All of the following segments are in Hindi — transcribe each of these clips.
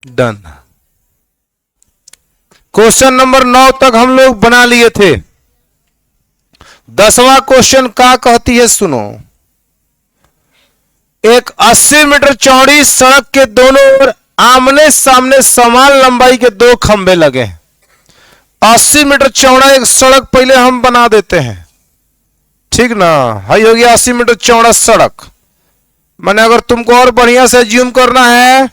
डन। क्वेश्चन नंबर 9 तक हम लोग बना लिए थे। 10वां क्वेश्चन क्या कहती है सुनो। एक 80 मीटर चौड़ी सड़क के दोनों ओर आमने सामने समान लंबाई के दो खंभे लगे हैं। 80 मीटर चौड़ा एक सड़क पहले हम बना देते हैं, ठीक ना। हाई हो गया 80 मीटर चौड़ा सड़क। मैंने अगर तुमको और बढ़िया से ज्यूम करना है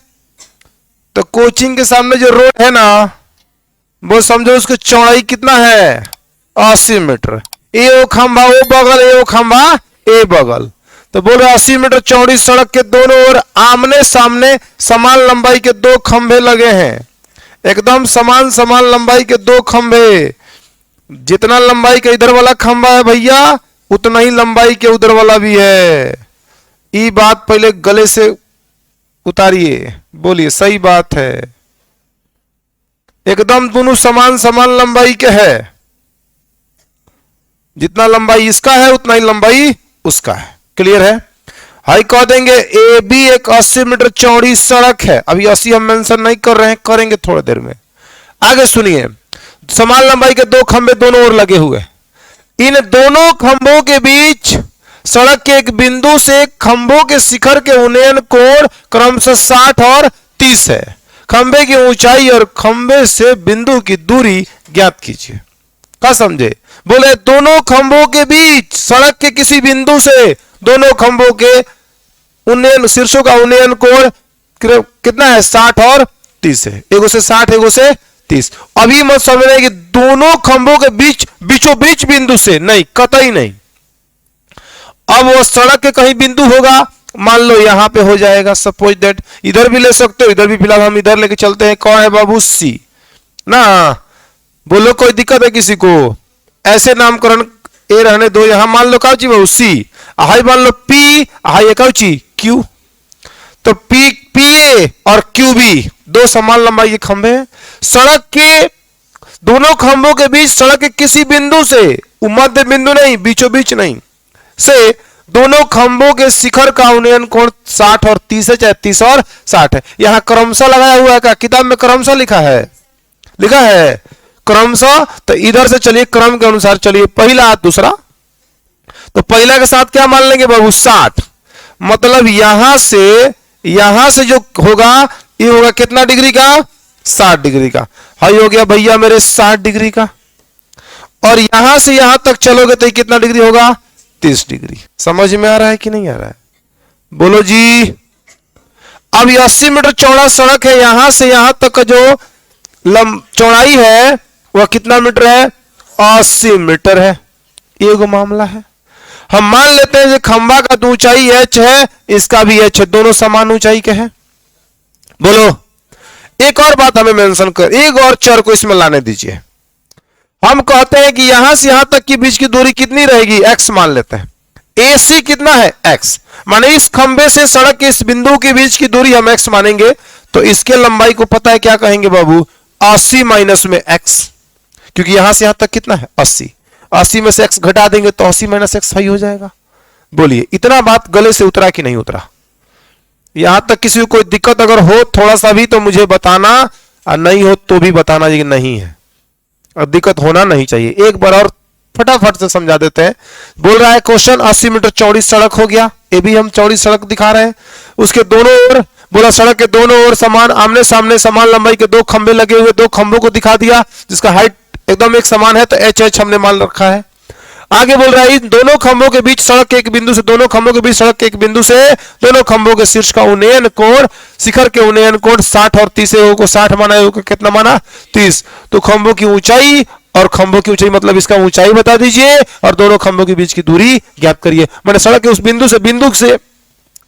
तो कोचिंग के सामने जो रोड है ना, वो समझो उसकी चौड़ाई कितना है, 80 मीटर। ए ओ खंभा ओ बगल, ए ओ खंभा ए बगल। तो बोलो 80 मीटर चौड़ी सड़क के दोनों ओर आमने सामने समान लंबाई के दो खंभे लगे हैं। एकदम समान समान लंबाई के दो खंभे। जितना लंबाई का इधर वाला खंभा है भैया, उतना ही लंबाई के उधर वाला भी है। ये बात पहले गले से उतारिए, बोलिए सही बात है। एकदम दोनों समान समान लंबाई के है। जितना लंबाई इसका है उतना ही लंबाई उसका है। क्लियर है। हाई कह देंगे ए बी एक 80 मीटर चौड़ी सड़क है। अभी 80 हम मेंशन नहीं कर रहे हैं, करेंगे थोड़ी देर में। आगे सुनिए, समान लंबाई के दो खंभे दोनों ओर लगे हुए। इन दोनों खंभों के बीच सड़क के एक बिंदु से खंभों के शिखर के उन्नयन कोण क्रमशः 60 और 30 है। खंभे की ऊंचाई और खंभे से बिंदु की दूरी ज्ञात कीजिए। क्या समझे। बोले दोनों खंभों के बीच सड़क के किसी बिंदु से दोनों खंभों के उन्नयन शीर्षों का उन्नयन कोण कितना है, 60 और 30 है। एगो से 60 एगो से 30। अभी मत समझना कि दोनों खंभों के बीच बीचों बीच बिंदु से, नहीं, कतई नहीं। अब वो सड़क के कहीं बिंदु होगा, मान लो यहां पे हो जाएगा, सपोज दैट। इधर भी ले सकते हो, इधर भी। फिलहाल हम इधर लेके चलते हैं। कौन है बाबू, सी ना। बोलो कोई दिक्कत है किसी को। ऐसे नामकरण ए रहने दो। यहां मान लो काउची बाबू सी, हाई मान लो पी, हाई काउची क्यू। तो पी पी ए और क्यू बी दो समान लंबाई के खंभे हैं। सड़क के दोनों खंभों के बीच सड़क के किसी बिंदु से, मध्य बिंदु नहीं, बीचों बीच नहीं, से दोनों खंभों के शिखर का उन्नयन कोण 60 और 30 है, चाहे 30 और 60 है। यहां क्रमशः लगाया हुआ है। क्या किताब में क्रमशः लिखा है, लिखा है क्रमशः। तो इधर से चलिए क्रम के अनुसार चलिए, पहला दूसरा। तो पहला के साथ क्या मान लेंगे बाबू, 60। मतलब यहां से जो होगा ये होगा कितना डिग्री का, 60 डिग्री का। हाई हो गया भैया मेरे 60 डिग्री का। और यहां से यहां तक चलोगे तो कितना डिग्री होगा, 30 डिग्री। समझ में आ रहा है कि नहीं आ रहा है, बोलो जी। अब 80 मीटर चौड़ा सड़क है। यहां से यहां तक का जो चौड़ाई है वह कितना मीटर है, 80 मीटर है। ये को मामला है। हम मान लेते हैं कि खंभा का तो ऊंचाई h है, इसका भी h है, दोनों समान ऊंचाई के हैं। बोलो एक और बात हमें मेंशन कर, एक और चर को इसमें लाने दीजिए। हम कहते हैं कि यहां से यहां तक की बीच की दूरी कितनी रहेगी, x मान लेते हैं। AC कितना है, x। माने इस खंभे से सड़क के इस बिंदु के बीच की दूरी हम x मानेंगे। तो इसके लंबाई को पता है क्या कहेंगे बाबू, 80 माइनस में x। क्योंकि यहां से यहां तक कितना है, 80। 80 में से x घटा देंगे तो 80 माइनस x सही हो जाएगा। बोलिए इतना बात गले से उतरा कि नहीं उतरा। यहां तक किसी को कोई दिक्कत अगर हो थोड़ा सा भी तो मुझे बताना, और नहीं हो तो भी बताना कि नहीं है। अब दिक्कत होना नहीं चाहिए। एक बार और फटाफट से समझा देते हैं। बोल रहा है क्वेश्चन 80 मीटर चौड़ी सड़क हो गया। ये भी हम चौड़ी सड़क दिखा रहे हैं। उसके दोनों ओर, बोला सड़क के दोनों ओर समान आमने सामने समान लंबाई के दो खंभे लगे हुए, दो खंभों को दिखा दिया जिसका हाइट एकदम एक समान है। तो एच हमने मान रखा है। आगे बोल रहा है इन दोनों खंभों के बीच सड़क के एक बिंदु से, दोनों खंभों के बीच सड़क के एक बिंदु से दोनों खंभों के शीर्ष का उन्नयन कोण, शिखर के उन्नयन कोण 60 और 30 है। को 60 माना है, कितना माना, 30। तो खंभों की ऊंचाई और खंभों की ऊंचाई मतलब इसका ऊंचाई बता दीजिए और दोनों खंभों के बीच की दूरी ज्ञात करिए। मैंने सड़क के उस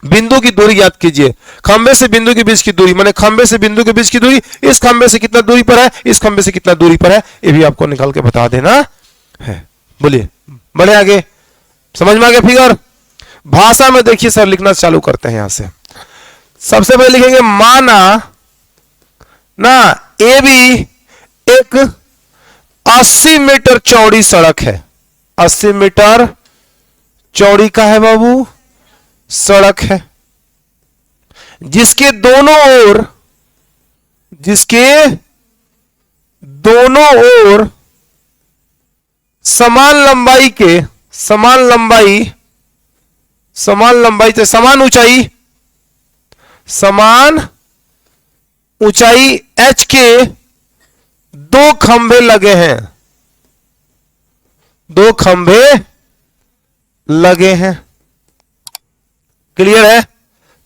बिंदु की दूरी ज्ञात कीजिए। खंभे से बिंदु के बीच की दूरी, मैंने खंभे से बिंदु के बीच की दूरी, इस खंभे से कितना दूरी पर है, इस खंभे से कितना दूरी पर है, ये भी आपको निकाल के बता देना है। बोलिए बढ़े आगे, समझ में आ गया फिगर। भाषा में देखिए सर, लिखना चालू करते हैं। यहां से सबसे पहले लिखेंगे माना ना ए बी एक 80 मीटर चौड़ी सड़क है। 80 मीटर चौड़ी का है बाबू सड़क है, जिसके दोनों ओर जिसके दोनों ओर समान लंबाई से समान ऊंचाई h के दो खंभे लगे हैं। क्लियर है?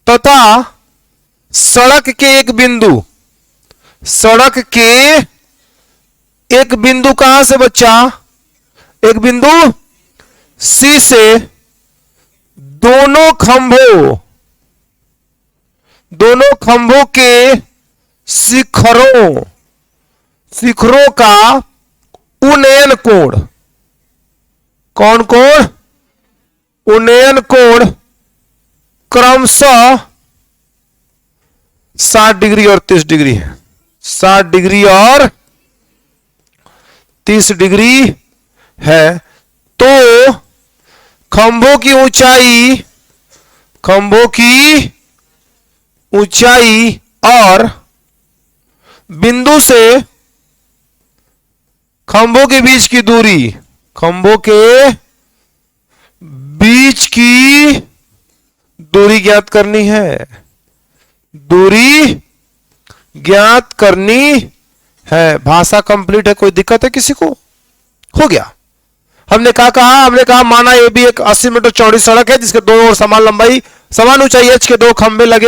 तथा सड़क के एक बिंदु कहां से बच्चा? एक बिंदु C से दोनों खंभों के शिखरों का उन्नयन कोण, कौन कोण? उन्नयन कोण क्रमशः 60 डिग्री और 30 डिग्री है। 60 डिग्री और 30 डिग्री है। तो खंभों की ऊंचाई और बिंदु से खंभों के बीच की दूरी ज्ञात करनी है। भाषा कंप्लीट है? कोई दिक्कत है किसी को? हो गया। हमने कहा माना ये भी एक 80 मीटर चौड़ी सड़क है जिसके दोनों ओर समान ऊंचाई h के दो खंभे लगे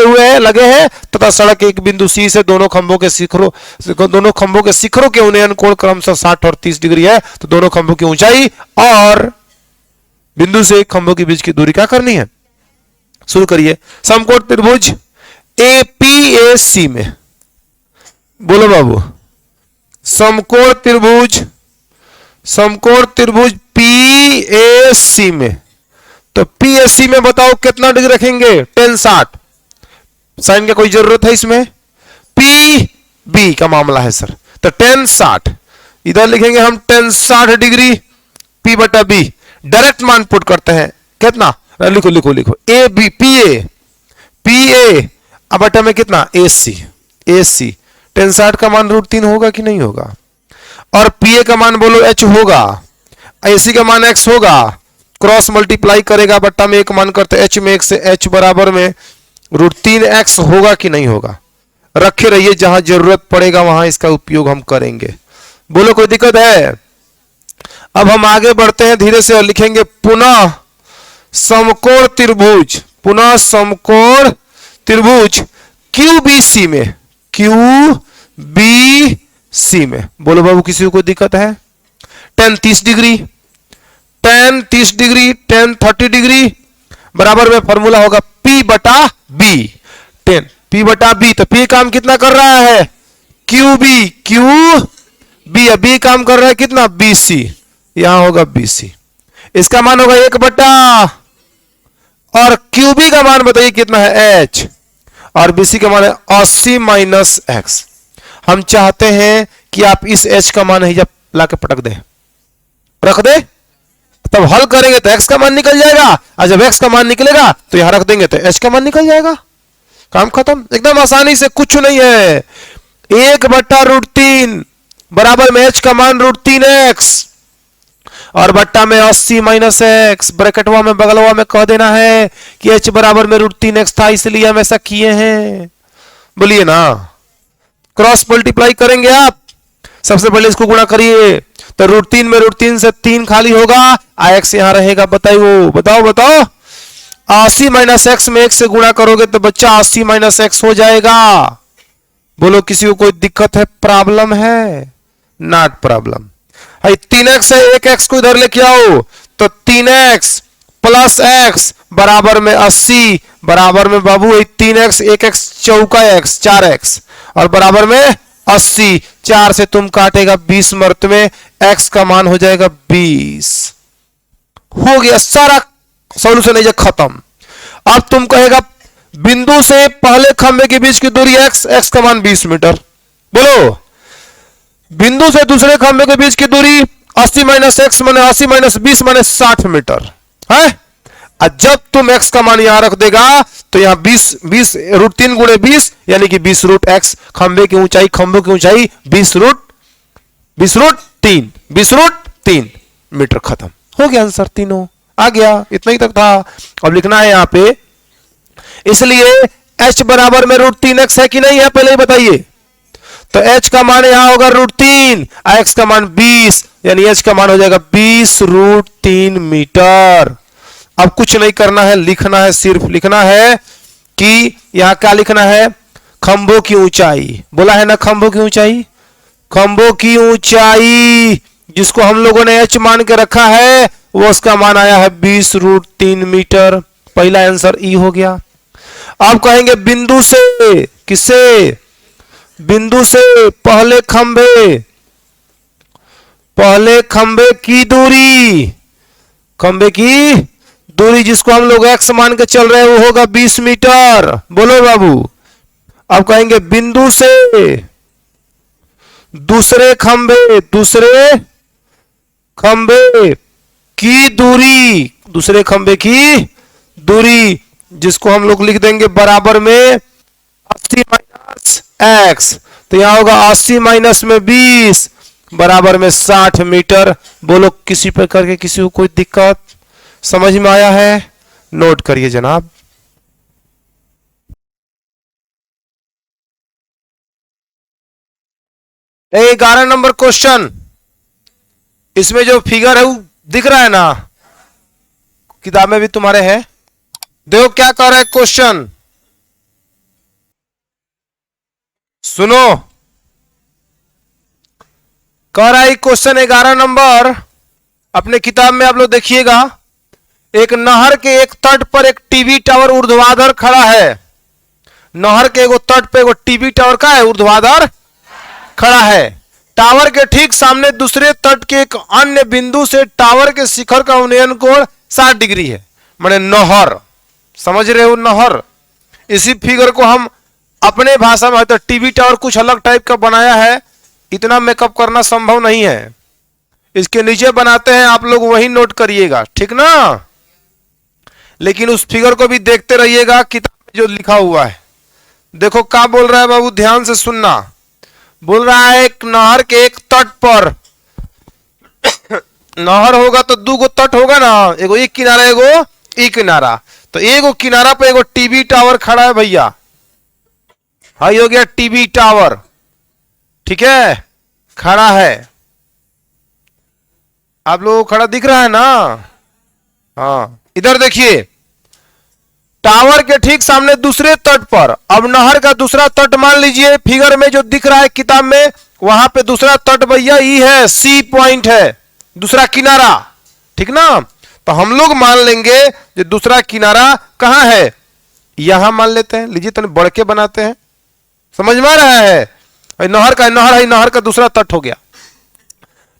हैं तथा सड़क एक बिंदु C से दोनों खंभों के शिखरों के उन्नयन कोण क्रमशः 60 और 30 डिग्री है। तो दोनों खंभों की ऊंचाई और बिंदु से खंभों के बीच की दूरी क्या करनी है? शुरू करिए। समकोण त्रिभुज APAC में, बोलो बाबू, समकोण त्रिभुज PAC में, तो PAC में बताओ कितना डिग्री रखेंगे? tan 60। साइन का कोई जरूरत है इसमें? PB का मामला है सर, तो tan 60 इधर लिखेंगे हम tan 60 डिग्री P बटा B। डायरेक्ट मान पुट करते हैं, कितना? लिखो AB PA अब बटा में कितना? AC tan 60 का मान √3 होगा कि नहीं होगा? और PA का मान बोलो H होगा, AC का मान X होगा, क्रॉस मल्टीप्लाई करेगा, बट्टा में एक मान करते H में 1 से H बराबर में √3x होगा कि नहीं होगा? रखे रहिए, जहां जरूरत पड़ेगा वहां इसका उपयोग हम करेंगे। बोलो कोई दिक्कत है? अब हम आगे बढ़ते हैं धीरे से और लिखेंगे पुनः समकोण त्रिभुज QBC में। बोलो बाबू किसी को कोई दिक्कत है? tan 30 डिग्री tan 30 डिग्री बराबर में फॉर्मूला होगा P बटा B। P बटा B, तो P काम कितना कर रहा है? QB B काम कर रहा है कितना? BC। यहां होगा BC, इसका मान होगा 1 बटा, और QB का मान बताइए कितना है? H, और BC का मान है 80 माइनस x। हम चाहते हैं कि आप इस h का मान ही जब लाके पटक दे, रख दे, तब हल करेंगे तो x का मान निकल जाएगा, और जब x का मान निकलेगा तो यहां रख देंगे तो h का मान निकल जाएगा। काम खत्म, एकदम आसानी से, कुछ नहीं है। 1 बटा √3 बराबर में h का मान √3x और बट्टा में 80 माइनस x, ब्रैकेटवा में बगलवा में कह देना है कि h बराबर में √3x था, इसलिए हम ऐसा किए हैं। बोलिए ना, क्रॉस मल्टीप्लाई करेंगे आप, सबसे पहले इसको गुणा करिए, तो √3 में √3 से 3 खाली होगा, x यहां रहेगा। बताओ 80 माइनस x में 1 से गुणा करोगे तो बच्चा 80 माइनस x हो जाएगा। बोलो किसी को कोई दिक्कत है? प्रॉब्लम है? Not problem. 3x है, 1x को इधर लेके आओ, तो 3x प्लस x बराबर में 80, बराबर में बाबू 3x 1x चौका x 4x और बराबर में 80। 4 से तुम काटेगा 20 मर्त में, x का मान हो जाएगा 20। हो गया सारा सॉल्यूशन है खत्म। अब तुम कहेगा बिंदु से पहले खंभे के बीच की दूरी x का मान 20 मीटर। बोलो बिंदु से दूसरे खंभे के बीच की दूरी 80 माइनस x माने 80 माइनस 20 माने 60 मीटर है। और जब तुम x का मान यहां रख देगा तो यहां 20 गुणे 20 यानी कि 20√x। खंबे की ऊंचाई 20√3 मीटर। खत्म हो गया आंसर, तीनों आ गया। इतना ही तक था। अब लिखना है यहां पे, इसलिए h बराबर में √3x है कि नहीं है, पहले ही बताइए। तो h का मान यहां होगा √3, x का मान 20, यानी h का मान हो जाएगा 20√3 मीटर। अब कुछ नहीं करना है, लिखना है, सिर्फ लिखना है कि यहां क्या लिखना है, खंभों की ऊंचाई। बोला है ना खंभों की ऊंचाई, खंभों की ऊंचाई जिसको हम लोगों ने h मान के रखा है वो उसका मान आया है 20√3 मीटर। पहला आंसर ई हो गया। आप कहेंगे बिंदु से, किससे, बिंदु से पहले खंबे की दूरी, खंबे की दूरी जिसको हम लोग x मान के चल रहे हैं वो होगा 20 मीटर। बोलो बाबू। अब कहेंगे बिंदु से दूसरे खंबे की दूरी, दूसरे खंबे की दूरी जिसको हम लोग लिख देंगे बराबर में 80 माइनस x। तो यहां होगा 80 माइनस में 20 बराबर में 60 मीटर। बोलो किसी प्रकार के किसी को कोई दिक्कत समझ में आया है? नोट करिए जनाब। ये 11 नंबर क्वेश्चन, इसमें जो फिगर है वो दिख रहा है ना, किताब में भी तुम्हारे है। देखो क्या कह रहा है क्वेश्चन, सुनो। कह रहा है क्वेश्चन 11 नंबर, अपने किताब में आप लोग देखिएगा। एक नहर के एक तट पर एक टीवी टावर ऊर्ध्वाधर खड़ा है। नहर के एगो तट पर एगो टीवी टावर का है, ऊर्ध्वाधर खड़ा है। टावर के ठीक सामने दूसरे तट के एक अन्य बिंदु से टावर के शिखर का उन्नयन कोण 60 डिग्री है। माने नहर, समझ रहे हो, नहर। इसी फिगर को हम अपने भाषा में तो टीवी टावर कुछ अलग टाइप का बनाया है, इतना मेकअप करना संभव नहीं है। इसके नीचे बनाते हैं, आप लोग वही नोट करिएगा, ठीक ना। लेकिन उस फिगर को भी देखते रहिएगा, किताब में जो लिखा हुआ है। देखो क्या बोल रहा है बाबू, ध्यान से सुनना। बोल रहा है एक नहर के एक तट पर नहर होगा तो दो गो तट होगा ना, एगो एक किनारा एगो एक किनारा। तो एगो किनारा पे एगो टीवी टावर खड़ा है भैया, हाई हो गया टीवी टावर, ठीक है, खड़ा है। आप लोगों को खड़ा दिख रहा है ना? हाँ, इधर देखिए, टावर के ठीक सामने दूसरे तट पर, अब नहर का दूसरा तट मान लीजिए, फिगर में जो दिख रहा है किताब में, वहां पे दूसरा तट भैया ई है, सी पॉइंट है, दूसरा किनारा, ठीक ना। तो हम लोग मान लेंगे जो दूसरा किनारा कहां है, यहां मान लेते हैं। लीजिए तो बढ़ के बनाते हैं, समझ में आ रहा है। नहर का दूसरा तट हो गया।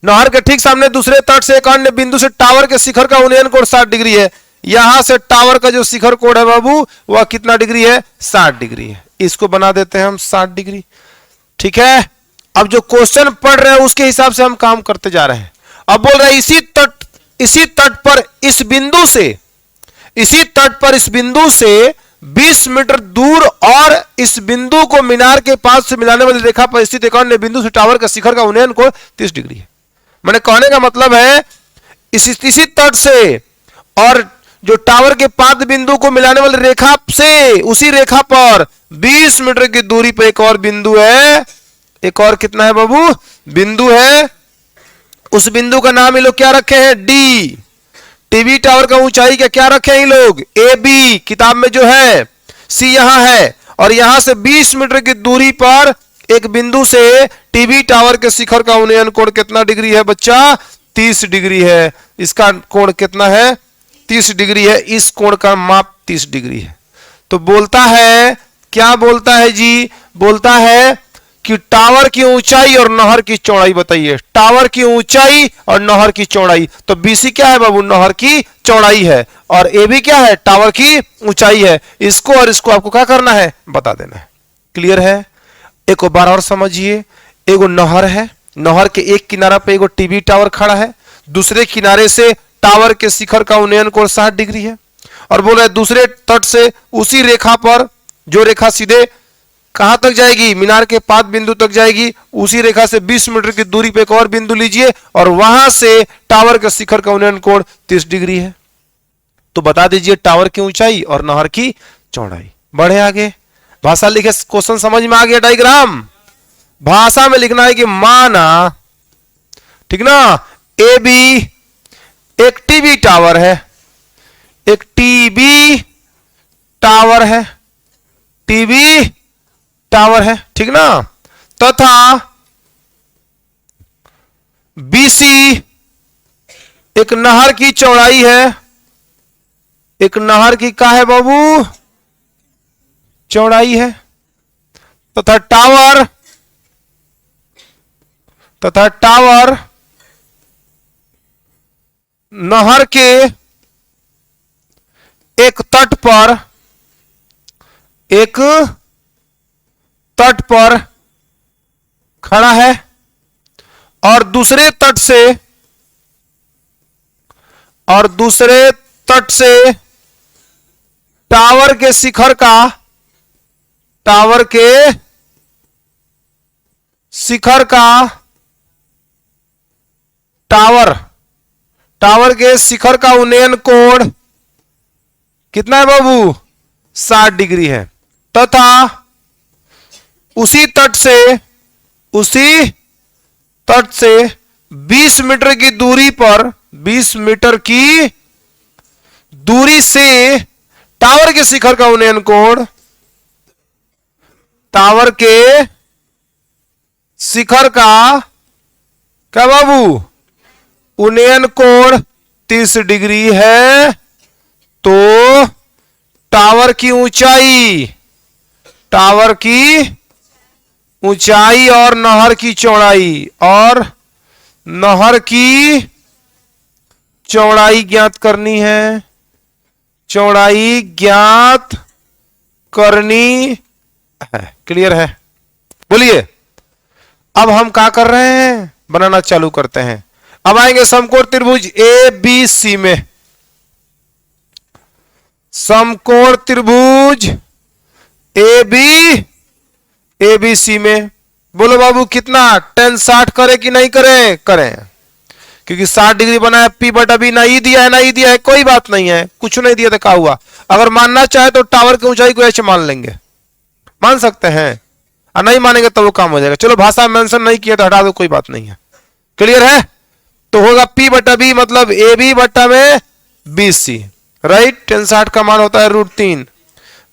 नहर के ठीक सामने दूसरे तट से एक अन्य बिंदु से टावर के शिखर का उन्नयन कोण 60 डिग्री है। यहां से टावर का जो शिखर कोण है बाबू वह कितना डिग्री है, 60 डिग्री है। इसको बना देते हैं हम 60 डिग्री, ठीक है। अब जो क्वेश्चन पढ़ रहे हैं उसके हिसाब से हम काम करते जा रहे हैं। अब बोल रहे हैं इसी तट पर इस बिंदु से 20 मीटर दूर और इस बिंदु को मीनार के पास से मिलाने वाली रेखा पर स्थित एक अन्य बिंदु से टावर का शिखर का उन्नयन कोण 30 डिग्री है। मैंने कहने का मतलब है इसी तट से और जो टावर के पाद बिंदु को मिलाने वाली रेखा से, उसी रेखा पर 20 मीटर की दूरी पर एक और बिंदु है। एक और कितना है बाबू, बिंदु है। उस बिंदु का नाम ये लोग क्या रखे हैं, डी। टीवी टावर का ऊंचाई क्या रखे हैं ये लोग, ए बी, किताब में जो है। सी यहां है और यहां से 20 मीटर की दूरी पर एक बिंदु से टीवी टावर के शिखर का उन्नयन कोण कितना डिग्री है बच्चा, 30 डिग्री है। इसका कोण कितना है, 30 डिग्री है। इस कोण का माप 30 डिग्री है। तो बोलता है, क्या बोलता है जी, बोलता है कि टावर की ऊंचाई और नहर की चौड़ाई बताइए। टावर की ऊंचाई और नहर की चौड़ाई। तो बीसी क्या है बाबू, नहर की चौड़ाई है, और ए बी क्या है, टावर की ऊंचाई है। इसको और इसको आपको क्या करना है, बता देना है। क्लियर है? एक बार और समझिए। एगो नहर है, नहर के एक किनारा पे एगो टीवी टावर खड़ा है, दूसरे किनारे से टावर के शिखर का उन्नयन कोण 60 डिग्री है। और बोल रहे दूसरे तट से उसी रेखा पर, जो रेखा सीधे कहां तक जाएगी, मीनार के पाद बिंदु तक जाएगी, उसी रेखा से 20 मीटर की दूरी पे एक और बिंदु लीजिए और वहां से टावर के शिखर का उन्नयन कोण 30 डिग्री है। तो बता दीजिए टावर की ऊंचाई और नहर की चौड़ाई। बढ़े आगे, भाषा लिखे, क्वेश्चन समझ में आ गया। डायग्राम भाषा में लिखना है कि माना, ठीक ना, ए बी एक टीवी टावर है, एक टीवी टावर है, टीवी टावर है, ठीक ना, तथा बीसी एक नहर की चौड़ाई है, एक नहर की क्या है बाबू, चौड़ाई है, तथा टावर नहर के एक तट पर खड़ा है और दूसरे तट से टावर के शिखर का उन्नयन कोण कितना है बाबू, 60 डिग्री है, तथा उसी तट से 20 मीटर की दूरी पर, 20 मीटर की दूरी से टावर के शिखर का उन्नयन कोण, टावर के शिखर का क्या बाबू, उन्नयन कोण 30 डिग्री है। तो टावर की ऊंचाई और नहर की चौड़ाई ज्ञात करनी है, चौड़ाई ज्ञात करनी है। क्लियर है? बोलिए। अब हम क्या कर रहे हैं, बनाना चालू करते हैं। अब आएंगे समकोण त्रिभुज ए बी सी में, समकोण त्रिभुज ए बी सी में। बोलो बाबू कितना, tan 60 करे कि नहीं करे, करें, क्योंकि 60 डिग्री बनाया, P बटा बी, ना ई दिया है, कोई बात नहीं है, कुछ नहीं दिया तो क्या हुआ। अगर मानना चाहे तो टावर की ऊंचाई को ऐसे मान लेंगे, मान सकते हैं, और नहीं मानेंगे तो वो काम हो जाएगा। चलो भाषा मेंशन नहीं किया तो हटा दो, कोई बात नहीं है। क्लियर है? तो होगा P बटा बी मतलब ए बी बटा में बी सी, राइट। tan 60 का मान होता है √3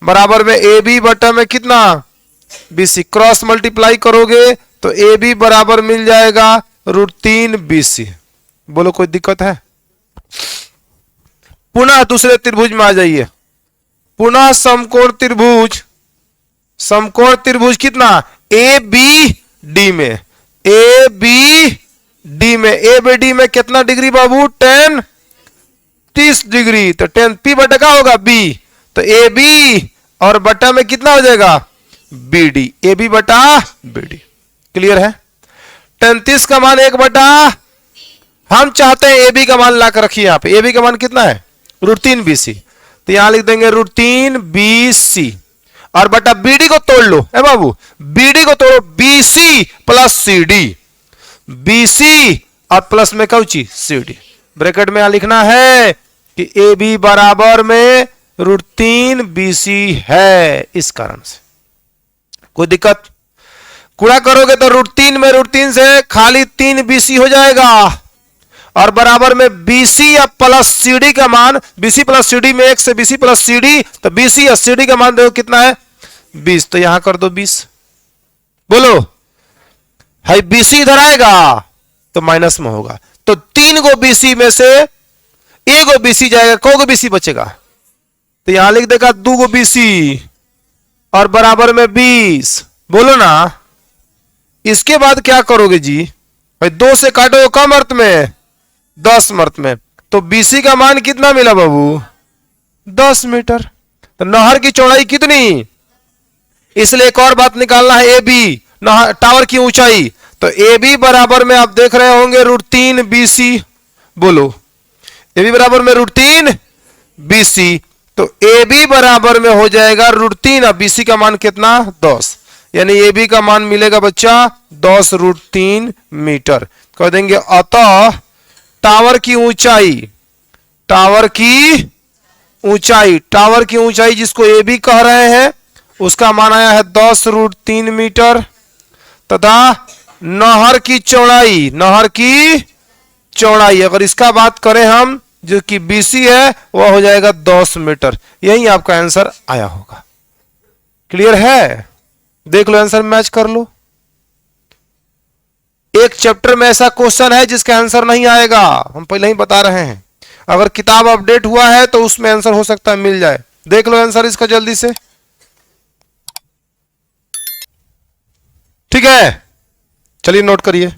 बराबर में ए बी बटा में कितना, बी सी। क्रॉस मल्टीप्लाई करोगे तो ए बी बराबर मिल जाएगा √3 बी सी। बोलो कोई दिक्कत है? पुनः दूसरे त्रिभुज में आ जाइए, पुनः समकोण त्रिभुज कितना, ए बी डी में, ए बी डी में कितना डिग्री बाबू, 30 डिग्री। तो 10 P बटा का होगा बी, तो ए बी और बटा में कितना हो जाएगा, बी डी, ए बी बटा बी डी। क्लियर है? 33 का मान 1 बटा, हम चाहते हैं ए बी का मान ला कर रखिए यहां पे। ए बी का मान कितना है, √3 बी सी, तो यहां लिख देंगे √3 बी सी, और बटा बी डी को तोड़ लो, है बाबू, बी डी को तोड़ो, B C plus C D, B C और प्लस में कौची, सी डी। ब्रैकेट में यहां लिखना है कि ए बी बराबर में √3 बी सी है, इस कारण से। कोई दिक्कत? गुणा करोगे तो √3 से खाली 3 बी सी हो जाएगा, और बराबर में बीसी या प्लस सीडी का मान, बीसी प्लस सीडी में 1 से बीसी प्लस सीडी, तो बीसी या सीडी का मान देखो कितना है, 20। तो यहां कर दो 20। बोलो हाई, बीसी इधर आएगा तो माइनस में होगा, तो 3 गो बीसी में से 1 गो बीसी जाएगा, को गो बीसी बचेगा, तो यहां लिख देगा 2 गो बीसी और बराबर में 20। बोलो ना, इसके बाद क्या करोगे जी भाई, 2 से काटो कम अर्थ में, 10 अर्थ में, तो बीसी का मान कितना मिला बाबू, 10 मीटर। तो नहर की चौड़ाई कितनी, इसलिए एक और बात निकालना है, ए बी टावर की ऊंचाई, तो ए बी बराबर में आप देख रहे होंगे √3 बी सी। बोलो ए बी बराबर में √3 BC, तो AB बराबर में हो जाएगा √3। अब BC का मान कितना 10, यानी AB का मान मिलेगा बच्चा 10√3 मीटर। कह देंगे अतः टावर की ऊंचाई, टावर की ऊंचाई जिसको AB कह रहे हैं उसका मान आया है 10√3 मीटर, तथा नहर की चौड़ाई अगर इसका बात करें हम जो कि BC है वह हो जाएगा 10 मीटर। यही आपका आंसर आया होगा। क्लियर है? देख लो आंसर मैच कर लो। एक चैप्टर में ऐसा क्वेश्चन है जिसका आंसर नहीं आएगा, हम पहले ही बता रहे हैं। अगर किताब अपडेट हुआ है तो उसमें आंसर हो सकता है मिल जाए। देख लो आंसर इसका जल्दी से। ठीक है, चलिए नोट करिए।